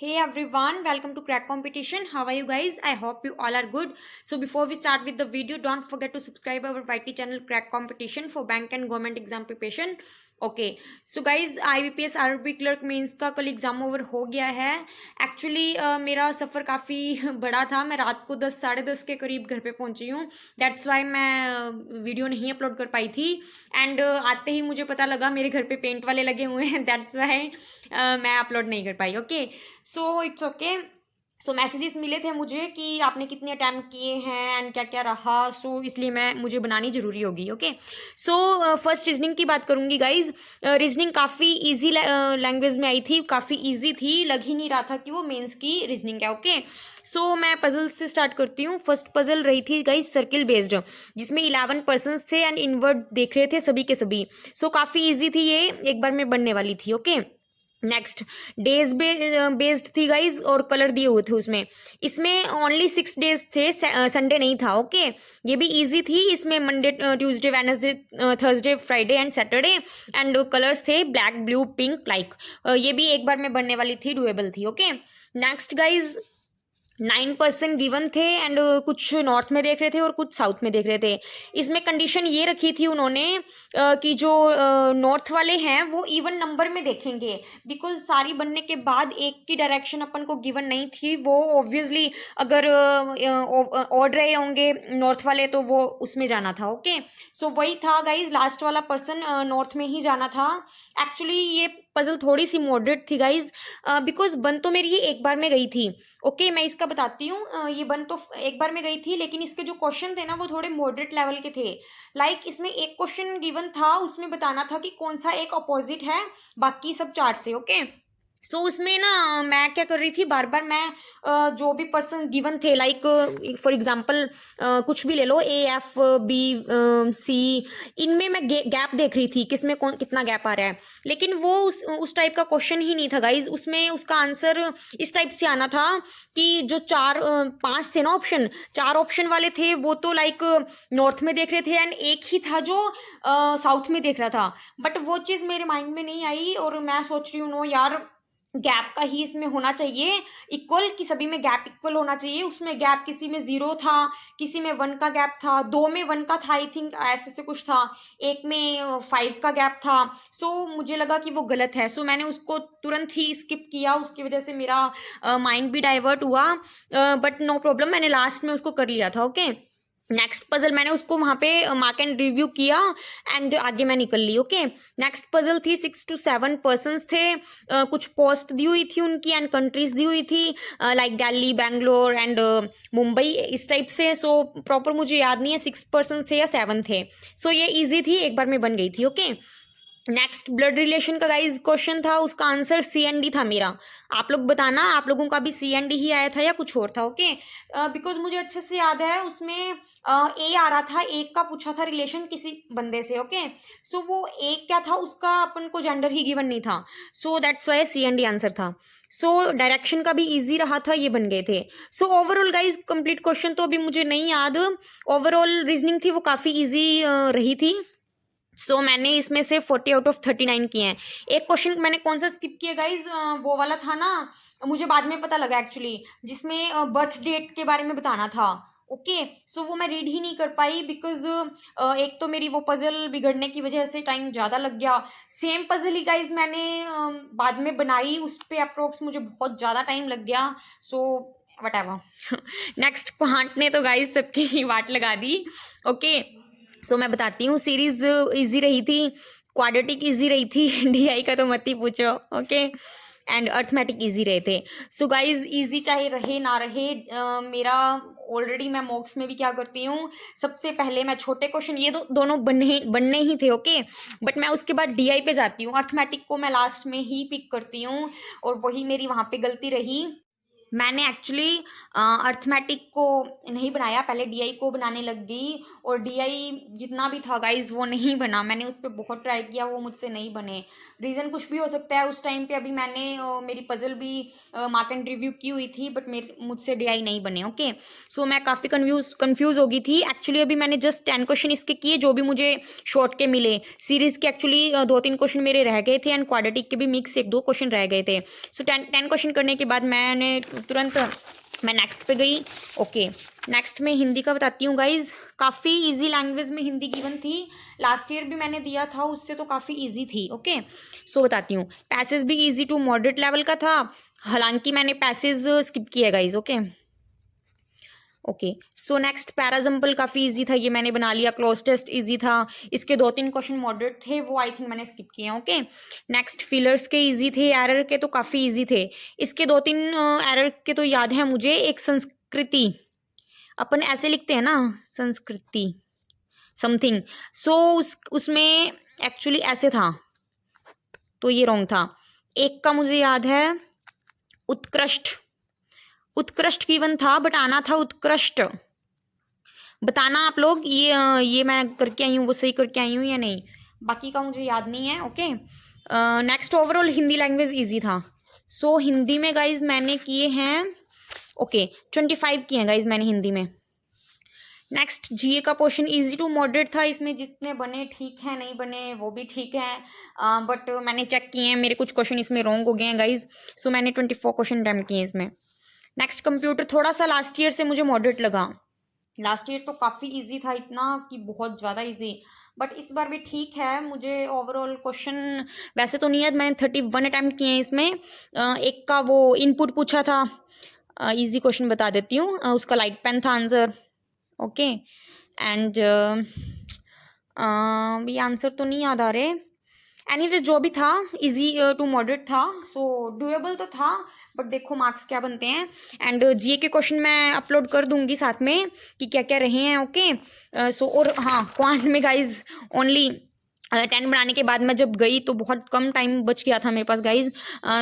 Hey everyone, welcome to Crack Competition. How are you guys? I hope you all are good. So before we start with the video, don't forget to subscribe our YT channel Crack Competition for bank and government exam preparation. Okay, so guys, IBPS RB clerk mains का कल exam over हो गया है. Actually मेरा सफ़र काफ़ी बड़ा था. मैं रात को 10 साढ़े 10 के करीब घर पे पहुंची हूँ. दैट्स वाई मैं वीडियो नहीं अपलोड कर पाई थी. एंड आते ही मुझे पता लगा मेरे घर पे पेंट वाले लगे हुए हैं. दैट्स वाई मैं अपलोड नहीं कर पाई. Okay, so it's okay. So messages मिले थे मुझे कि आपने कितने अटैम्प्ट किए हैं एंड क्या क्या रहा. सो इसलिए मुझे बनानी ज़रूरी होगी. ओके, सो फर्स्ट रीजनिंग की बात करूँगी गाइज. रीजनिंग काफ़ी इजी लैंग्वेज में आई थी, काफ़ी इजी थी. लग ही नहीं रहा था कि वो मेंस की रीजनिंग है. ओके, सो मैं पजल से स्टार्ट करती हूँ. फर्स्ट पजल रही थी गाइज सर्किल बेस्ड, जिसमें 11 पर्सन्स थे एंड इनवर्ड देख रहे थे सभी के सभी. सो काफ़ी ईजी थी, ये एक बार में बनने वाली थी. ओके, नेक्स्ट डेज बेस्ड थी गाइज और कलर दिए हुए थे उसमें. इसमें ओनली 6 डेज थे, संडे नहीं था. ओके, ये भी इजी थी. इसमें Monday Tuesday Wednesday Thursday Friday and Saturday and colours थे ब्लैक ब्लू पिंक लाइक. ये भी एक बार में बनने वाली थी, डुएबल थी. ओके, नेक्स्ट गाइज 9% गिवन थे एंड कुछ नॉर्थ में देख रहे थे और कुछ साउथ में देख रहे थे. इसमें कंडीशन ये रखी थी उन्होंने कि जो नॉर्थ वाले हैं वो इवन नंबर में देखेंगे, बिकॉज सारी बनने के बाद एक की डायरेक्शन अपन को गिवन नहीं थी. वो ऑब्वियसली अगर ऑड रहे होंगे नॉर्थ वाले तो वो उसमें जाना था. ओके, सो वही था गाइज, लास्ट वाला पर्सन नॉर्थ में ही जाना था. एक्चुअली ये पजल थोड़ी सी मॉडरेट थी गाइज, बिकॉज बन तो मेरी ये एक बार में गई थी. ओके, मैं इसका बताती हूँ. ये बन तो एक बार में गई थी, लेकिन इसके जो क्वेश्चन थे ना वो थोड़े मॉडरेट लेवल के थे. लाइक इसमें एक क्वेश्चन गिवन था, उसमें बताना था कि कौन सा एक अपोजिट है बाकी सब चार से. ओके, सो उसमें ना मैं क्या कर रही थी, बार बार मैं जो भी पर्सन गिवन थे लाइक फॉर एग्जांपल कुछ भी ले लो, ए एफ बी सी, इनमें मैं गैप देख रही थी किसमें कौन कितना गैप आ रहा है. लेकिन वो उस टाइप का क्वेश्चन ही नहीं था गाइज. उसमें उसका आंसर इस टाइप से आना था कि जो पांच थे ना ऑप्शन, चार ऑप्शन वाले थे वो तो लाइक नॉर्थ में देख रहे थे एंड एक ही था जो साउथ में देख रहा था. बट वो चीज़ मेरे माइंड में नहीं आई और मैं सोच रही हूँ नो यार, गैप का ही इसमें होना चाहिए इक्वल, कि सभी में गैप इक्वल होना चाहिए. उसमें गैप किसी में 0 था, किसी में 1 का गैप था, 2 में 1 का था आई थिंक, ऐसे से कुछ था, एक में 5 का गैप था. सो मुझे लगा कि वो गलत है. सो मैंने उसको तुरंत ही स्किप किया. उसकी वजह से मेरा माइंड भी डाइवर्ट हुआ, बट नो प्रॉब्लम, मैंने लास्ट में उसको कर लिया था. ओके, नेक्स्ट पजल मैंने उसको वहाँ पे मार्क एंड रिव्यू किया एंड आगे मैं निकल ली. ओके, नेक्स्ट पजल थी 6 to 7 पर्सन्स थे. कुछ पोस्ट दी हुई थी उनकी एंड कंट्रीज दी हुई थी लाइक दिल्ली, बैंगलोर एंड मुंबई, इस टाइप से. सो प्रॉपर मुझे याद नहीं है 6 पर्सन थे या 7 थे. सो ये ईजी थी, एक बार में बन गई थी. ओके, नेक्स्ट ब्लड रिलेशन का गाइज क्वेश्चन था, उसका आंसर CND था मेरा. आप लोग बताना, आप लोगों का भी CND ही आया था या कुछ और था. ओके, बिकॉज मुझे अच्छे से याद है उसमें ए आ रहा था, एक का पूछा था रिलेशन किसी बंदे से. ओके, सो वो एक क्या था, उसका अपन को जेंडर ही गिवन नहीं था. So that's why CND answer था. सो डायरेक्शन का भी इजी रहा था, ये बन गए थे. So overall guys complete question तो अभी मुझे नहीं याद. ओवरऑल रीजनिंग थी वो काफ़ी ईजी रही थी. सो मैंने इसमें से 40 आउट ऑफ 39 किए हैं. एक क्वेश्चन मैंने कौन सा स्किप किया गाइज, वो वाला था ना, मुझे बाद में पता लगा एक्चुअली, जिसमें बर्थ डेट के बारे में बताना था. ओके, सो वो मैं रीड ही नहीं कर पाई बिकॉज एक तो मेरी वो पजल बिगड़ने की वजह से टाइम ज़्यादा लग गया. सेम पजल ही गाइज मैंने बाद में बनाई, उस पर अप्रोक्स मुझे बहुत ज़्यादा टाइम लग गया. So what ever. Next point ने तो गाइज सबकी वाट लगा दी. ओके, सो मैं बताती हूँ. सीरीज इजी रही थी, क्वाड्रेटिक इजी रही थी, DI का तो मत ही पूछो. ओके, एंड अर्थमेटिक इजी रहे थे. सो गाइज इजी चाहे रहे ना रहे, मेरा ऑलरेडी मैं मॉक्स में भी क्या करती हूँ, सबसे पहले मैं छोटे क्वेश्चन ये दोनों बनने ही थे. ओके, बट मैं उसके बाद DI पे जाती हूँ. अर्थमेटिक को मैं लास्ट में ही पिक करती हूँ और वही मेरी वहाँ पे गलती रही. मैंने एक्चुअली अर्थमेटिक को नहीं बनाया, पहले डीआई को बनाने लग गई, और डीआई जितना भी था गाइज वो नहीं बना। मैंने उस पर बहुत ट्राई किया, वो मुझसे नहीं बने। रीज़न कुछ भी हो सकता है, उस टाइम पे अभी मैंने मेरी पजल भी मार्क एंड रिव्यू की हुई थी, बट मेरे मुझसे डीआई नहीं बने। ओके, सो मैं काफ़ी कन्फ्यूज़ हो गई थी एक्चुअली। अभी मैंने जस्ट 10 क्वेश्चन इसके किए जो भी मुझे शॉर्ट के मिले। सीरीज़ के एक्चुअली 2-3 क्वेश्चन मेरे रह गए थे, एंड क्वाड्रेटिक के भी मिक्स 1-2 क्वेश्चन रह गए थे। सो 10 क्वेश्चन करने के बाद मैंने तुरंत मैं नेक्स्ट पे गई। ओके, नेक्स्ट में हिंदी का बताती हूँ गाइज। काफ़ी इजी लैंग्वेज में हिंदी गिवन थी, लास्ट ईयर भी मैंने दिया था, उससे तो काफ़ी इजी थी। ओके, सो बताती हूँ। पैसेज भी इजी टू मॉडरेट लेवल का था, हालांकि मैंने पैसेज स्किप किया गाइज। ओके, सो नेक्स्ट पैराजम्पल काफ़ी इजी था, ये मैंने बना लिया। क्लोज टेस्ट इजी था, इसके 2-3 क्वेश्चन मॉडरेट थे, वो आई थिंक मैंने स्किप किए हैं। ओके, नेक्स्ट फिलर्स के इजी थे, एरर के तो काफ़ी इजी थे। इसके 2-3 एरर के तो याद है मुझे। एक संस्कृति, अपन ऐसे लिखते हैं ना, संस्कृति समथिंग, सो उसमें एक्चुअली ऐसे था, तो ये रॉन्ग था। एक का मुझे याद है उत्कृष्ट, उत्कृष्ट गिवन था बट आना था उत्कृष्ट। बताना आप लोग ये मैं करके आई हूँ, वो सही करके आई हूँ या नहीं, बाकी का मुझे याद नहीं है। Okay, next overall Hindi language easy था। सो हिंदी में गाइज मैंने किए हैं, ओके 25 किए हैं गाइज मैंने हिंदी में। नेक्स्ट जीए का पोर्शन इजी टू मॉडरेट था, इसमें जितने बने ठीक है, नहीं बने वो भी ठीक है, बट मैंने चेक किए हैं, मेरे कुछ क्वेश्चन इसमें रॉन्ग हो गए हैं गाइज। सो मैंने 24 क्वेश्चन अटेम्प्ट किए इसमें। नेक्स्ट कंप्यूटर थोड़ा सा लास्ट ईयर से मुझे मॉडरेट लगा, लास्ट ईयर तो काफ़ी इजी था, इतना कि बहुत ज़्यादा इजी, बट इस बार भी ठीक है। मुझे ओवरऑल क्वेश्चन वैसे तो नहीं याद, मैंने 31 अटैम्प्ट किए हैं इसमें। एक का वो इनपुट पूछा था, इजी क्वेश्चन बता देती हूँ, उसका लाइट पेन था आंसर। ओके, एंड ये आंसर तो नहीं याद आ रहे। एनीवे जो भी था इजी टू मॉडरेट था, सो डुएबल तो था, बट देखो मार्क्स क्या बनते हैं। एंड जीए के क्वेश्चन मैं अपलोड कर दूंगी साथ में कि क्या क्या रहे हैं। ओके, सो और हाँ, क्वांट में गाइज ओनली 10 बनाने के बाद मैं जब गई तो बहुत कम टाइम बच गया था मेरे पास गाइज।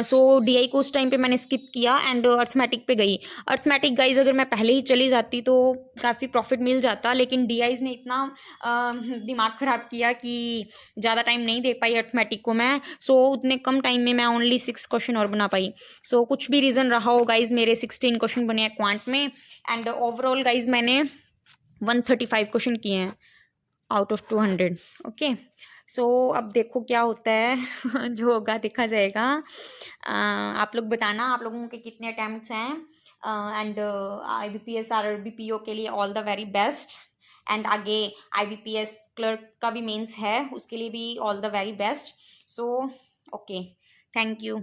सो डीआई को उस टाइम पे मैंने स्किप किया एंड अर्थमेटिक पे गई। अर्थमेटिक गाइज अगर मैं पहले ही चली जाती तो काफ़ी प्रॉफिट मिल जाता, लेकिन डीआईज ने इतना दिमाग ख़राब किया कि ज़्यादा टाइम नहीं दे पाई अर्थमेटिक को मैं। सो उतने कम टाइम में मैं ओनली 6 क्वेश्चन और बना पाई। सो कुछ भी रीज़न रहा हो गाइज, मेरे 16 क्वेश्चन बने हैं क्वांट में, एंड ओवरऑल गाइज मैंने 135 क्वेश्चन किए हैं आउट ऑफ 200। ओके, सो अब देखो क्या होता है जो होगा देखा जाएगा। आप लोग बताना आप लोगों के कितने अटैम्प्ट्स हैं, एंड IBPS RRBPO के लिए all the very best, and आगे IBPS क्लर्क का भी मेंस है, उसके लिए भी all the very best. So okay, thank you.